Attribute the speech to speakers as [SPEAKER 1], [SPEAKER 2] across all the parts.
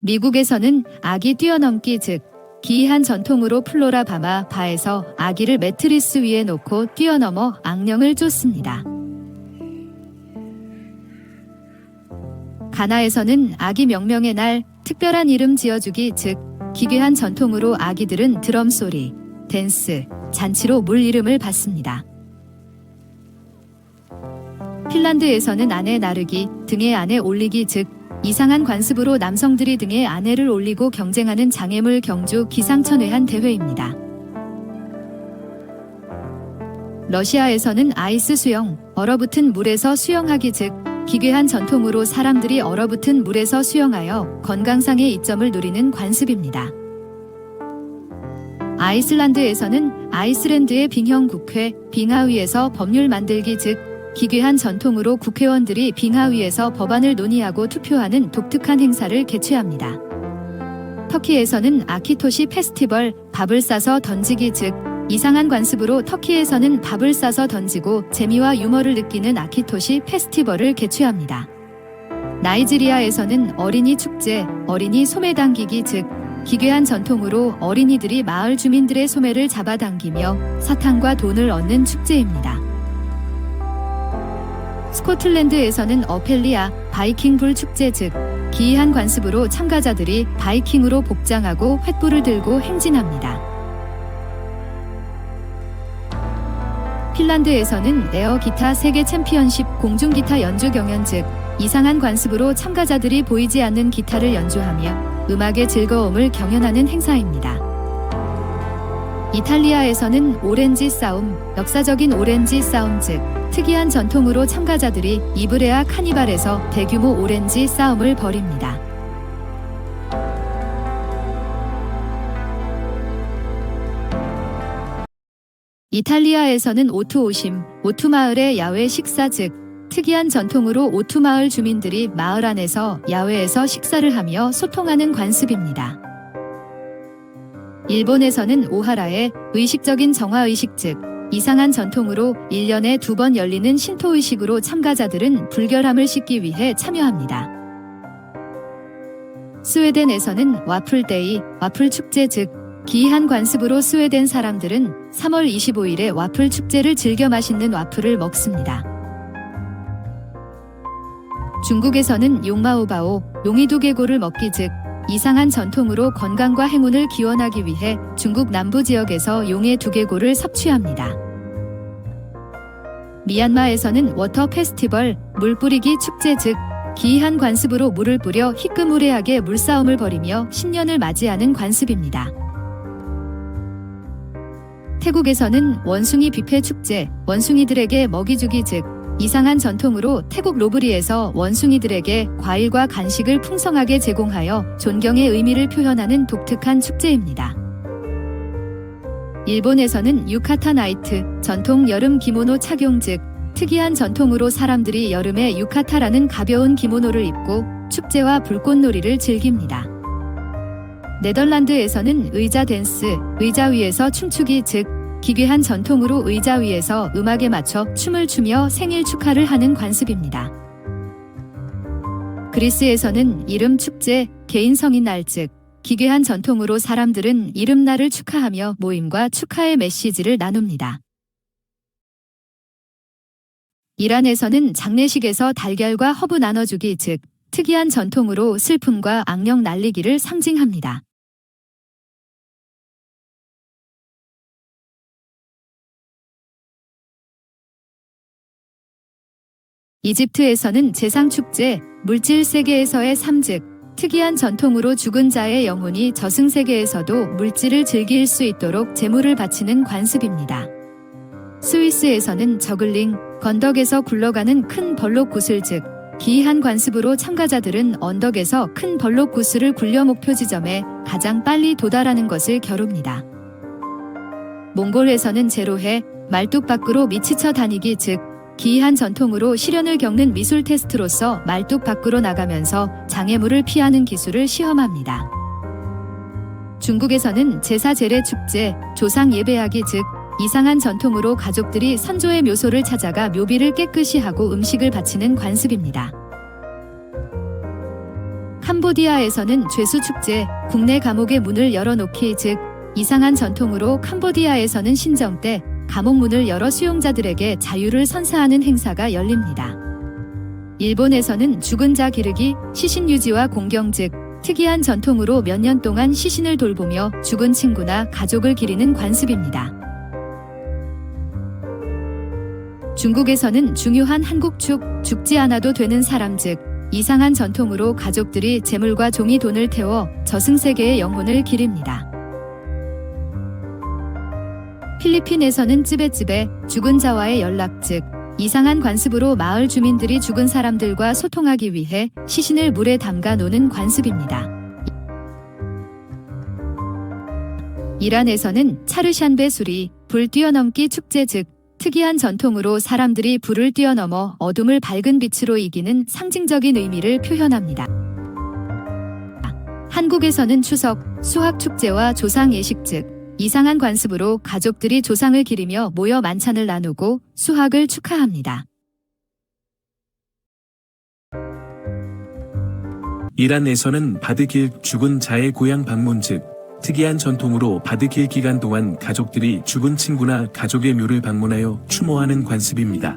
[SPEAKER 1] 미국에서는 아기 뛰어넘기 즉 기이한 전통으로 플로라 바마 바에서 아기를 매트리스 위에 놓고 뛰어넘어 악령을 쫓습니다. 가나에서는 아기 명명의 날 특별한 이름 지어주기 즉 기괴한 전통으로 아기들은 드럼 소리, 댄스, 잔치로 물 이름을 받습니다. 핀란드에서는 아내 나르기, 등에 아내 올리기 즉 이상한 관습으로 남성들이 등에 아내를 올리고 경쟁하는 장애물 경주 기상천외한 대회입니다. 러시아에서는 아이스 수영, 얼어붙은 물에서 수영하기 즉 기괴한 전통으로 사람들이 얼어붙은 물에서 수영하여 건강상의 이점을 누리는 관습입니다. 아이슬란드에서는 아이슬란드의 빙형 국회, 빙하 위에서 법률 만들기 즉 기괴한 전통으로 국회의원들이 빙하 위에서 법안을 논의하고 투표하는 독특한 행사를 개최합니다. 터키에서는 아키토시 페스티벌, 밥을 싸서 던지기 즉 이상한 관습으로 터키에서는 밥을 싸서 던지고 재미와 유머를 느끼는 아키토시 페스티벌을 개최합니다. 나이지리아에서는 어린이 축제, 어린이 소매 당기기 즉 기괴한 전통으로 어린이들이 마을 주민들의 소매를 잡아당기며 사탕과 돈을 얻는 축제입니다. 스코틀랜드에서는 어펠리아, 바이킹 불 축제 즉 기이한 관습으로 참가자들이 바이킹으로 복장하고 횃불을 들고 행진합니다. 핀란드에서는 에어 기타 세계 챔피언십 공중기타 연주 경연 즉 이상한 관습으로 참가자들이 보이지 않는 기타를 연주하며 음악의 즐거움을 경연하는 행사입니다. 이탈리아에서는 오렌지 싸움, 역사적인 오렌지 싸움 즉 특이한 전통으로 참가자들이 이브레아 카니발에서 대규모 오렌지 싸움을 벌입니다. 이탈리아에서는 오투 오심, 오투 마을의 야외 식사 즉 특이한 전통으로 오투 마을 주민들이 마을 안에서 야외에서 식사를 하며 소통하는 관습입니다. 일본에서는 오하라의 의식적인 정화의식 즉 이상한 전통으로 1년에 2번 열리는 신토의식으로 참가자들은 불결함을 씻기 위해 참여합니다. 스웨덴에서는 와플데이, 와플 축제 즉 기이한 관습으로 스웨덴 사람들은 3월 25일에 와플 축제를 즐겨 맛있는 와플을 먹습니다. 중국에서는 용마오바오, 용이두개골을 먹기 즉 이상한 전통으로 건강과 행운을 기원하기 위해 중국 남부 지역에서 용의 두개골을 섭취합니다. 미얀마에서는 워터 페스티벌, 물 뿌리기 축제 즉 기이한 관습으로 물을 뿌려 희끄무레하게 물싸움을 벌이며 신년을 맞이하는 관습입니다. 태국에서는 원숭이 뷔페 축제, 원숭이들에게 먹이 주기 즉 이상한 전통으로 태국 로브리에서 원숭이들에게 과일과 간식을 풍성하게 제공하여 존경의 의미를 표현하는 독특한 축제입니다. 일본에서는 유카타 나이트, 전통 여름 기모노 착용 즉 특이한 전통으로 사람들이 여름에 유카타라는 가벼운 기모노를 입고 축제와 불꽃놀이를 즐깁니다. 네덜란드에서는 의자 댄스, 의자 위에서 춤추기 즉 기괴한 전통으로 의자 위에서 음악에 맞춰 춤을 추며 생일 축하를 하는 관습입니다. 그리스에서는 이름 축제, 개인 성인날 즉 기괴한 전통으로 사람들은 이름날을 축하하며 모임과 축하의 메시지를 나눕니다. 이란에서는 장례식에서 달걀과 허브 나눠주기 즉 특이한 전통으로 슬픔과 악령 날리기를 상징합니다. 이집트에서는 제상축제, 물질 세계에서의 삶 즉 특이한 전통으로 죽은 자의 영혼이 저승세계에서도 물질을 즐길 수 있도록 제물을 바치는 관습입니다. 스위스에서는 저글링, 건덕에서 굴러가는 큰 벌록 구슬 즉 기이한 관습으로 참가자들은 언덕에서 큰 벌록 구슬을 굴려 목표 지점에 가장 빨리 도달하는 것을 겨룹니다. 몽골에서는 제로해, 말뚝 밖으로 미치쳐 다니기 즉 기이한 전통으로 시련을 겪는 미술 테스트로서 말뚝 밖으로 나가면서 장애물을 피하는 기술을 시험합니다. 중국에서는 제사 제례 축제, 조상 예배하기 즉 이상한 전통으로 가족들이 선조의 묘소를 찾아가 묘비를 깨끗이 하고 음식을 바치는 관습입니다. 캄보디아에서는 죄수 축제, 국내 감옥의 문을 열어놓기 즉 이상한 전통으로 캄보디아에서는 신정 때 감옥 문을 열어 수용자들에게 자유를 선사하는 행사가 열립니다. 일본에서는 죽은 자 기르기, 시신 유지와 공경 즉 특이한 전통으로 몇 년 동안 시신을 돌보며 죽은 친구나 가족을 기리는 관습입니다. 중국에서는 중요한 한국축, 죽지 않아도 되는 사람 즉 이상한 전통으로 가족들이 재물과 종이 돈을 태워 저승세계의 영혼을 기립니다. 필리핀에서는 찌베찌베, 죽은 자와의 연락 즉 이상한 관습으로 마을 주민들이 죽은 사람들과 소통하기 위해 시신을 물에 담가 노는 관습입니다. 이란에서는 차르샨베 수리, 불 뛰어넘기 축제 즉 특이한 전통으로 사람들이 불을 뛰어넘어 어둠을 밝은 빛으로 이기는 상징적인 의미를 표현합니다. 한국에서는 추석, 수학축제와 조상 예식 즉 이상한 관습으로 가족들이 조상을 기리며 모여 만찬을 나누고 수학을 축하합니다.
[SPEAKER 2] 이란에서는 바드길 죽은 자의 고향 방문 즉 특이한 전통으로 바드길 기간 동안 가족들이 죽은 친구나 가족의 묘를 방문하여 추모하는 관습입니다.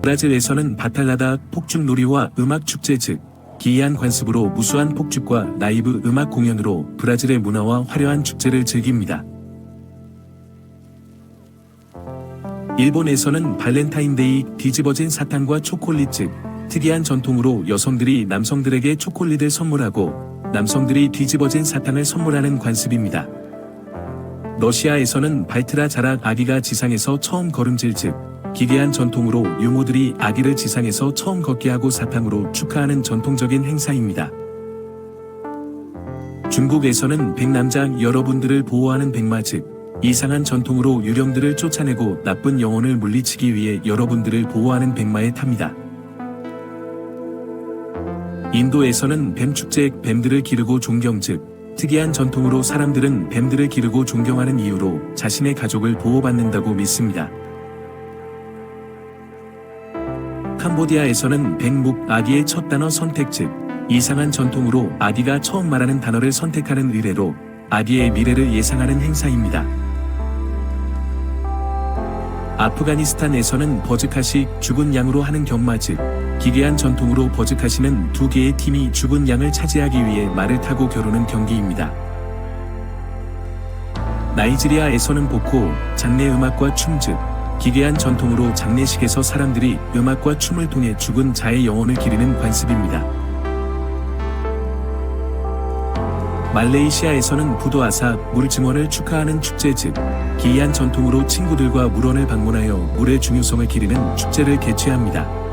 [SPEAKER 2] 브라질에서는 바탈라다 폭죽놀이와 음악축제 즉 기이한 관습으로 무수한 폭죽과 라이브 음악 공연으로 브라질의 문화와 화려한 축제를 즐깁니다. 일본에서는 발렌타인데이, 뒤집어진 사탕과 초콜릿 즉 특이한 전통으로 여성들이 남성들에게 초콜릿을 선물하고 남성들이 뒤집어진 사탕을 선물하는 관습입니다. 러시아에서는 발트라 자락 아기가 지상에서 처음 걸음질 즉 기괴한 전통으로 유모들이 아기를 지상에서 처음 걷게 하고 사탕으로 축하하는 전통적인 행사입니다. 중국에서는 백남장 여러분들을 보호하는 백마 즉 이상한 전통으로 유령들을 쫓아내고 나쁜 영혼을 물리치기 위해 여러분들을 보호하는 백마에 탑니다. 인도에서는 뱀축제 뱀들을 기르고 존경 즉 특이한 전통으로 사람들은 뱀들을 기르고 존경하는 이유로 자신의 가족을 보호받는다고 믿습니다. 캄보디아에서는 백묵 아기의 첫 단어 선택 즉 이상한 전통으로 아기가 처음 말하는 단어를 선택하는 의례로 아기의 미래를 예상하는 행사입니다. 아프가니스탄에서는 버즈카시 죽은 양으로 하는 경마 즉 기괴한 전통으로 버즈카시는 두 개의 팀이 죽은 양을 차지하기 위해 말을 타고 겨루는 경기입니다. 나이지리아에서는 보코, 장례 음악과 춤 즉 기괴한 전통으로 장례식에서 사람들이 음악과 춤을 통해 죽은 자의 영혼을 기리는 관습입니다. 말레이시아에서는 부도아사, 물 증언을 축하하는 축제 즉 기이한 전통으로 친구들과 물원을 방문하여 물의 중요성을 기리는 축제를 개최합니다.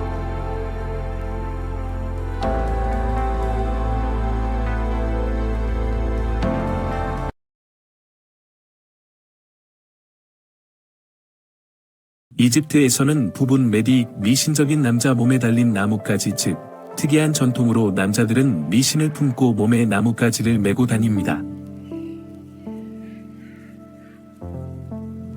[SPEAKER 2] 이집트에서는 부분 메딕, 미신적인 남자 몸에 달린 나뭇가지 즉 특이한 전통으로 남자들은 미신을 품고 몸에 나뭇가지를 메고 다닙니다.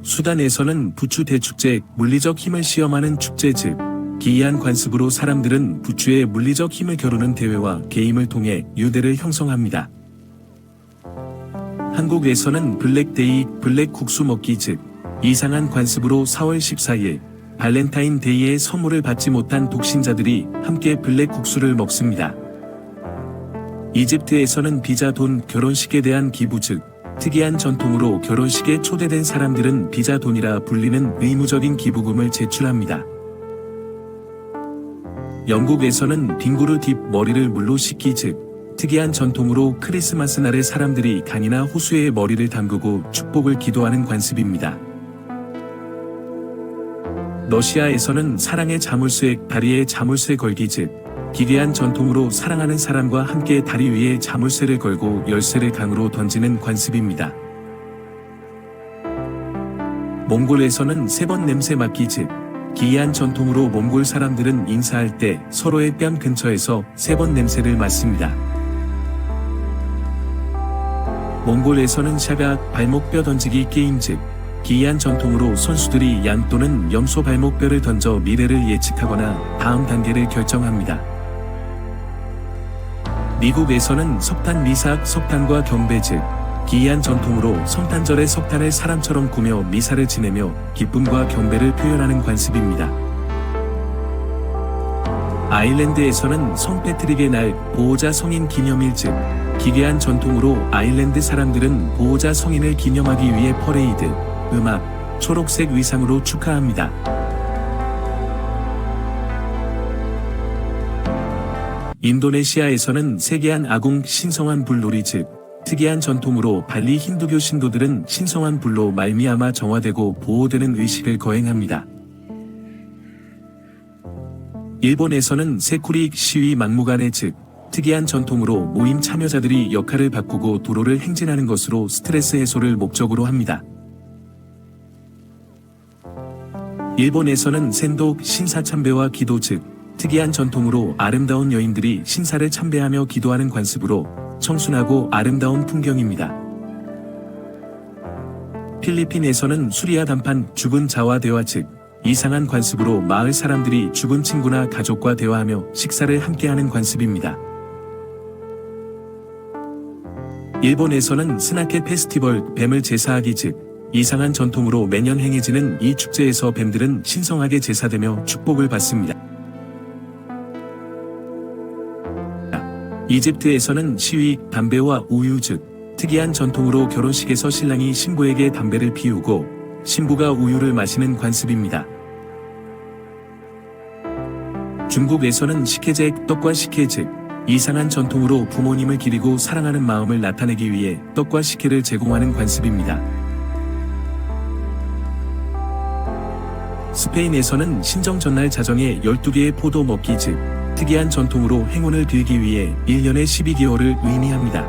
[SPEAKER 2] 수단에서는 부추 대축제, 물리적 힘을 시험하는 축제 즉 기이한 관습으로 사람들은 부추의 물리적 힘을 겨루는 대회와 게임을 통해 유대를 형성합니다. 한국에서는 블랙데이, 블랙 국수 먹기 즉 이상한 관습으로 4월 14일 발렌타인데이에 선물을 받지 못한 독신자들이 함께 블랙 국수를 먹습니다. 이집트에서는 비자 돈 결혼식에 대한 기부 즉 특이한 전통으로 결혼식에 초대된 사람들은 비자 돈이라 불리는 의무적인 기부금을 제출합니다. 영국에서는 빙구르 딥 머리를 물로 씻기 즉 특이한 전통으로 크리스마스 날에 사람들이 강이나 호수에 머리를 담그고 축복을 기도하는 관습입니다. 러시아에서는 사랑의 자물쇠, 다리에 자물쇠 걸기 즉 기괴한 전통으로 사랑하는 사람과 함께 다리 위에 자물쇠를 걸고 열쇠를 강으로 던지는 관습입니다. 몽골에서는 3번 냄새 맡기 즉 기이한 전통으로 몽골 사람들은 인사할 때 서로의 뺨 근처에서 3번 냄새를 맡습니다. 몽골에서는 샤각 발목뼈 던지기 게임 즉 기이한 전통으로 선수들이 양 또는 염소 발목뼈를 던져 미래를 예측하거나 다음 단계를 결정합니다. 미국에서는 석탄 미삭, 석탄과 경배 즉 기이한 전통으로 성탄절에 석탄을 사람처럼 구며 미사를 지내며 기쁨과 경배를 표현하는 관습입니다. 아일랜드에서는 성 패트릭의 날 보호자 성인 기념일 즉 기괴한 전통으로 아일랜드 사람들은 보호자 성인을 기념하기 위해 퍼레이드, 음악, 초록색 의상으로 축하합니다. 인도네시아에서는 세계한 아궁 신성한 불놀이 즉 특이한 전통으로 발리 힌두교 신도들은 신성한 불로 말미암아 정화되고 보호되는 의식을 거행합니다. 일본에서는 세쿠리 시위 막무가내 즉 특이한 전통으로 모임 참여자들이 역할을 바꾸고 도로를 행진하는 것으로 스트레스 해소를 목적으로 합니다. 일본에서는 센독 신사참배와 기도 즉 특이한 전통으로 아름다운 여인들이 신사를 참배하며 기도하는 관습으로 청순하고 아름다운 풍경입니다. 필리핀에서는 수리아 단판 죽은 자와 대화 즉 이상한 관습으로 마을 사람들이 죽은 친구나 가족과 대화하며 식사를 함께하는 관습입니다. 일본에서는 스나케 페스티벌 뱀을 제사하기 즉 이상한 전통으로 매년 행해지는 이 축제에서 뱀들은 신성하게 제사되며 축복을 받습니다. 이집트에서는 시위 담배와 우유 즉 특이한 전통으로 결혼식에서 신랑이 신부에게 담배를 피우고 신부가 우유를 마시는 관습입니다. 중국에서는 식혜제 떡과 식혜 즉 이상한 전통으로 부모님을 기리고 사랑하는 마음을 나타내기 위해 떡과 식혜를 제공하는 관습입니다. 스페인에서는 신정 전날 자정에 12개의 포도 먹기 즉 특이한 전통으로 행운을 빌기 위해 1년에 12개월을 의미합니다.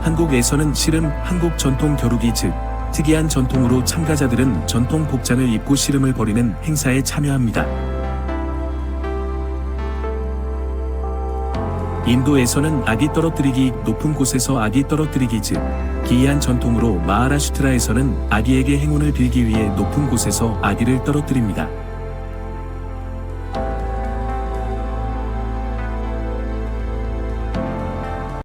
[SPEAKER 2] 한국에서는 씨름 한국 전통 겨루기 즉 특이한 전통으로 참가자들은 전통 복장을 입고 씨름을 벌이는 행사에 참여합니다. 인도에서는 아기 떨어뜨리기 높은 곳에서 아기 떨어뜨리기 즉 기이한 전통으로 마하라슈트라에서는 아기에게 행운을 빌기 위해 높은 곳에서 아기를 떨어뜨립니다.